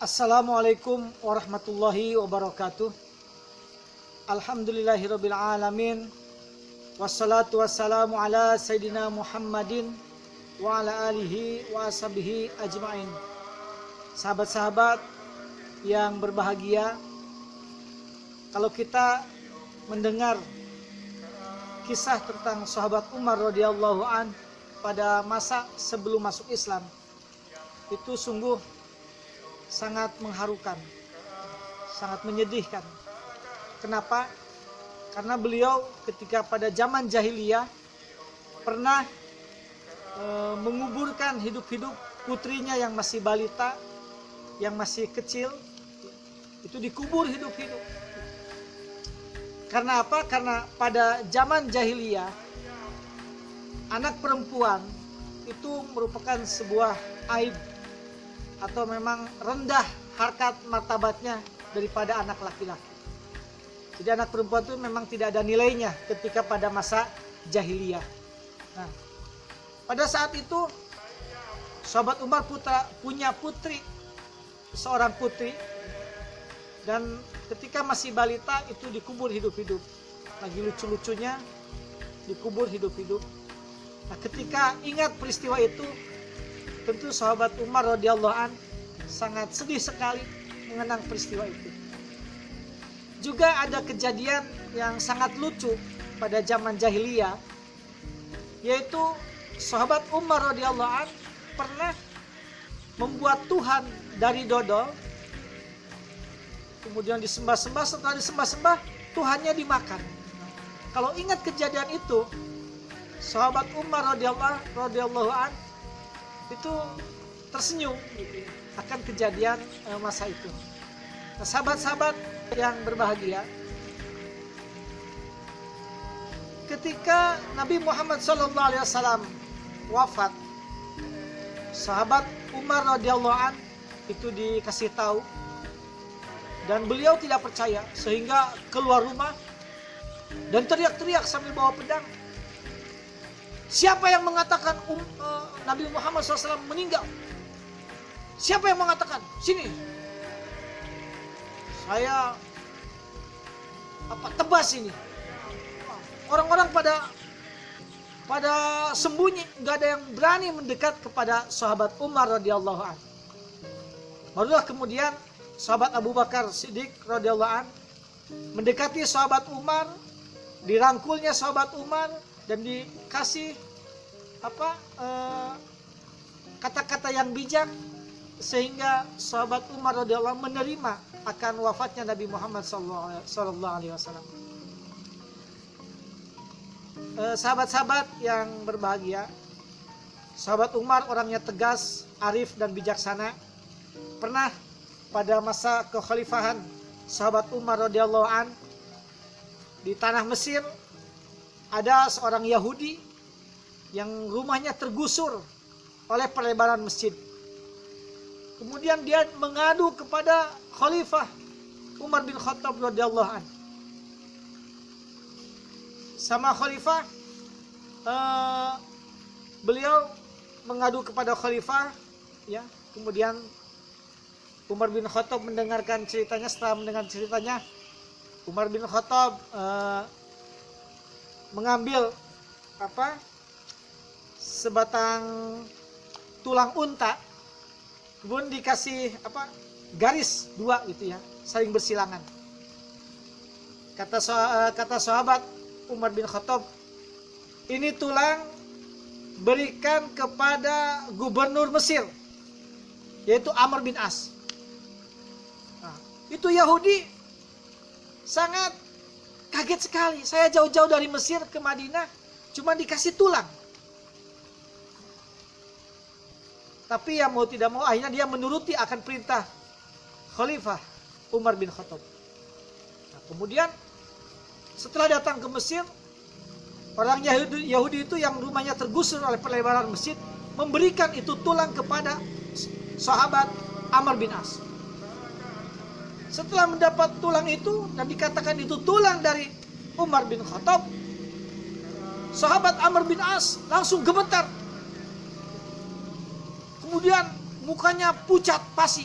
Assalamualaikum warahmatullahi wabarakatuh. Alhamdulillahirabbil alamin. Wassalatu wassalamu ala sayyidina Muhammadin wa ala alihi wa ashabihi ajmain. Sahabat-sahabat yang berbahagia, kalau kita mendengar kisah tentang sahabat Umar radhiyallahu an pada masa sebelum masuk Islam, itu sungguh sangat mengharukan, sangat menyedihkan. Kenapa? Karena beliau ketika pada zaman jahiliyah pernah menguburkan hidup-hidup putrinya yang masih balita, yang masih kecil, itu dikubur hidup-hidup. Karena apa? Karena pada zaman jahiliyah anak perempuan itu merupakan sebuah aib atau memang rendah harkat martabatnya daripada anak laki-laki. Jadi anak perempuan itu memang tidak ada nilainya ketika pada masa jahiliyah. Nah, pada saat itu sahabat Umar punya putri, seorang putri, dan ketika masih balita itu dikubur hidup-hidup. Lagi lucu-lucunya dikubur hidup-hidup. Nah, ketika ingat peristiwa itu, tentu sahabat Umar radhiyallahu an sangat sedih sekali mengenang peristiwa itu. Juga ada kejadian yang sangat lucu pada zaman jahiliyah, yaitu sahabat Umar radhiyallahu an pernah membuat Tuhan dari dodol, kemudian disembah-sembah. Setelah disembah-sembah, Tuhannya dimakan. Kalau ingat kejadian itu, sahabat Umar radhiyallahu an itu tersenyum akan kejadian masa itu. Nah, sahabat-sahabat yang berbahagia, ketika Nabi Muhammad SAW wafat, sahabat Umar radhiyallahu an itu dikasih tahu dan beliau tidak percaya sehingga keluar rumah dan teriak-teriak sambil bawa pedang. Siapa yang mengatakan Nabi Muhammad SAW meninggal? Siapa yang mengatakan? Sini, saya tebas ini. Orang-orang pada sembunyi, nggak ada yang berani mendekat kepada sahabat Umar radhiyallahu an. Barulah kemudian sahabat Abu Bakar Siddiq radhiyallahu an mendekati sahabat Umar, dirangkulnya sahabat Umar dan dikasih kata-kata yang bijak sehingga sahabat Umar radhiyallahu anhu menerima akan wafatnya Nabi Muhammad sallallahu alaihi wasallam. Sahabat-sahabat yang berbahagia, sahabat Umar orangnya tegas, arif dan bijaksana. Pernah pada masa kekhalifahan sahabat Umar radhiyallahu an di tanah Mesir ada seorang Yahudi yang rumahnya tergusur oleh perlebaran masjid. Kemudian dia mengadu kepada Khalifah Umar bin Khattab radhiyallahu an. Sama Khalifah, beliau mengadu kepada Khalifah, ya. Kemudian Umar bin Khattab mendengarkan ceritanya. Setelah mendengar ceritanya, Umar bin Khattab mengambil sebatang tulang unta, kemudian dikasih garis dua gitu ya, saling bersilangan. Kata sahabat Umar bin Khattab, ini tulang berikan kepada gubernur Mesir, yaitu Amr bin As. Nah, itu Yahudi sangat kaget sekali. Saya jauh-jauh dari Mesir ke Madinah cuma dikasih tulang. Tapi ya mau tidak mau akhirnya dia menuruti akan perintah Khalifah Umar bin Khattab. Nah, kemudian setelah datang ke Mesir, orang Yahudi itu yang rumahnya tergusur oleh perlebaran masjid memberikan itu tulang kepada sahabat Amr bin As. Setelah mendapat tulang itu dan dikatakan itu tulang dari Umar bin Khattab, sahabat Amr bin As langsung gemetar. Kemudian mukanya pucat pasi.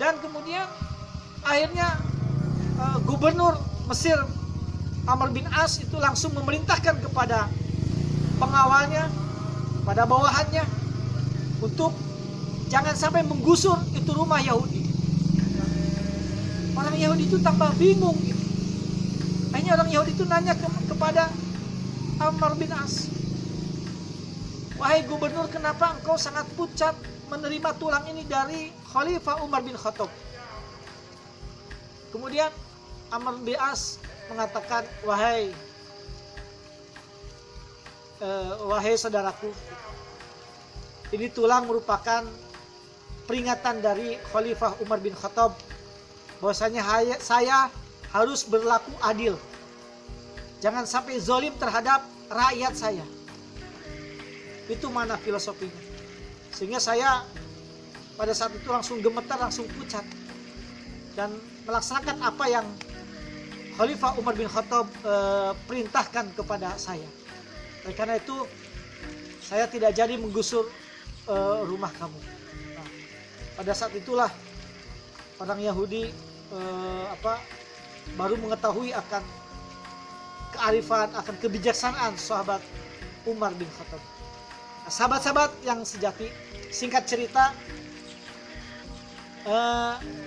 Dan kemudian akhirnya gubernur Mesir Amr bin As itu langsung memerintahkan kepada pengawalnya, pada bawahannya, untuk jangan sampai menggusur itu rumah Yahudi. Orang Yahudi itu tambah bingung. Akhirnya orang Yahudi itu nanya kepada Amr bin As, "Wahai gubernur, kenapa engkau sangat pucat menerima tulang ini dari Khalifah Umar bin Khattab?" Kemudian Amr bin As mengatakan, wahai saudaraku, ini tulang merupakan peringatan dari Khalifah Umar bin Khattab bahwasanya saya harus berlaku adil. Jangan sampai zalim terhadap rakyat saya. Itu mana filosofinya. Sehingga saya pada saat itu langsung gemetar, langsung pucat, dan melaksanakan apa yang Khalifah Umar bin Khattab perintahkan kepada saya. Oleh karena itu saya tidak jadi menggusur rumah kamu. Nah, pada saat itulah orang Yahudi baru mengetahui akan kearifan, akan kebijaksanaan sahabat Umar bin Khattab. Nah, sahabat-sahabat yang sejati, singkat cerita,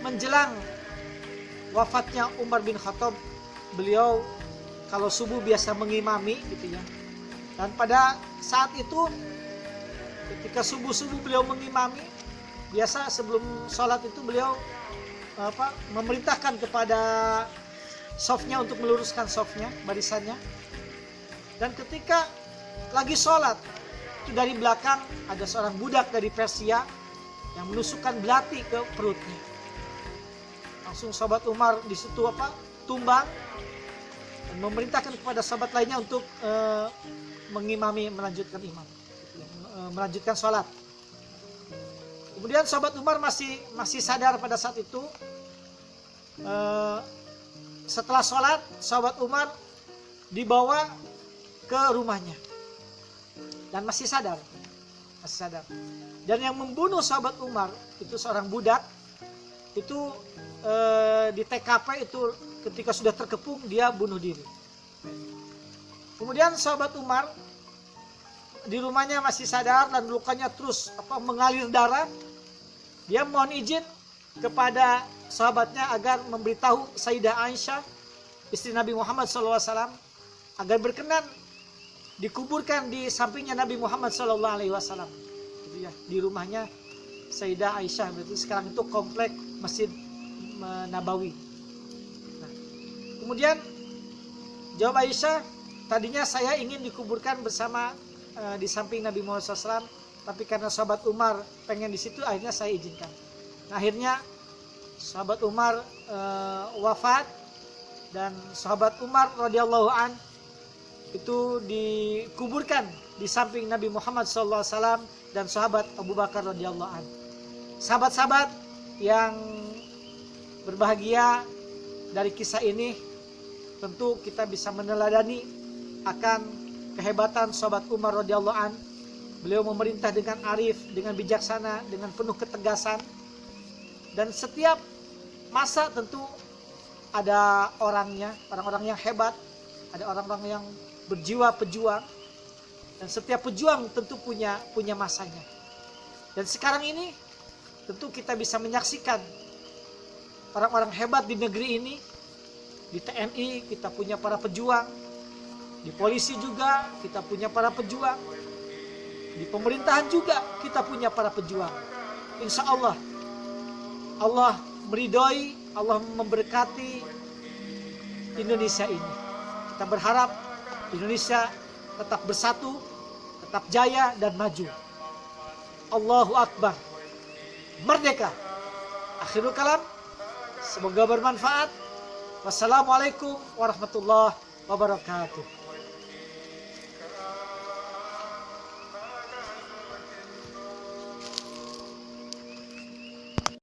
menjelang wafatnya Umar bin Khattab, beliau kalau subuh biasa mengimami gitu ya. Dan pada saat itu ketika subuh-subuh beliau mengimami, biasa sebelum sholat itu beliau memerintahkan kepada safnya untuk meluruskan safnya, barisannya. Dan ketika lagi sholat, itu dari belakang ada seorang budak dari Persia yang menusukkan belati ke perutnya. Langsung sahabat Umar di situ tumbang dan memerintahkan kepada sahabat lainnya untuk mengimami, melanjutkan sholat. Kemudian sahabat Umar masih sadar pada saat itu. Setelah sholat, sahabat Umar dibawa ke rumahnya dan masih sadar. Dan yang membunuh sahabat Umar itu seorang budak. Itu di TKP itu ketika sudah terkepung dia bunuh diri. Kemudian sahabat Umar di rumahnya masih sadar dan lukanya terus mengalir darah. Dia mohon izin kepada sahabatnya agar memberitahu Sayyidah Aisyah, istri Nabi Muhammad SAW, agar berkenan dikuburkan di sampingnya Nabi Muhammad SAW. Gitu ya, di rumahnya Sayyidah Aisyah. Berarti sekarang itu komplek Masjid Nabawi. Nah, kemudian jawab Aisyah, tadinya saya ingin dikuburkan bersama di samping Nabi Muhammad SAW, tapi karena sahabat Umar pengen di situ, akhirnya saya izinkan. Nah, akhirnya sahabat Umar wafat, dan sahabat Umar radhiyallahu an itu dikuburkan di samping Nabi Muhammad SAW dan sahabat Abu Bakar radhiyallahu an. Sahabat-sahabat yang berbahagia, dari kisah ini tentu kita bisa meneladani akan kehebatan sahabat Umar radhiyallahu an. Beliau memerintah dengan arif, dengan bijaksana, dengan penuh ketegasan. Dan setiap masa tentu ada orangnya, orang-orang yang hebat, ada orang-orang yang berjiwa pejuang, dan setiap pejuang tentu punya masanya. Dan sekarang ini tentu kita bisa menyaksikan orang-orang hebat di negeri ini. Di TNI kita punya para pejuang, di polisi juga kita punya para pejuang, di pemerintahan juga kita punya para pejuang. Insya Allah, Allah meridhoi, Allah memberkati Indonesia ini. Kita berharap Indonesia tetap bersatu, tetap jaya dan maju. Allahu Akbar. Merdeka. Akhirul kalam. Semoga bermanfaat. Wassalamualaikum warahmatullahi wabarakatuh.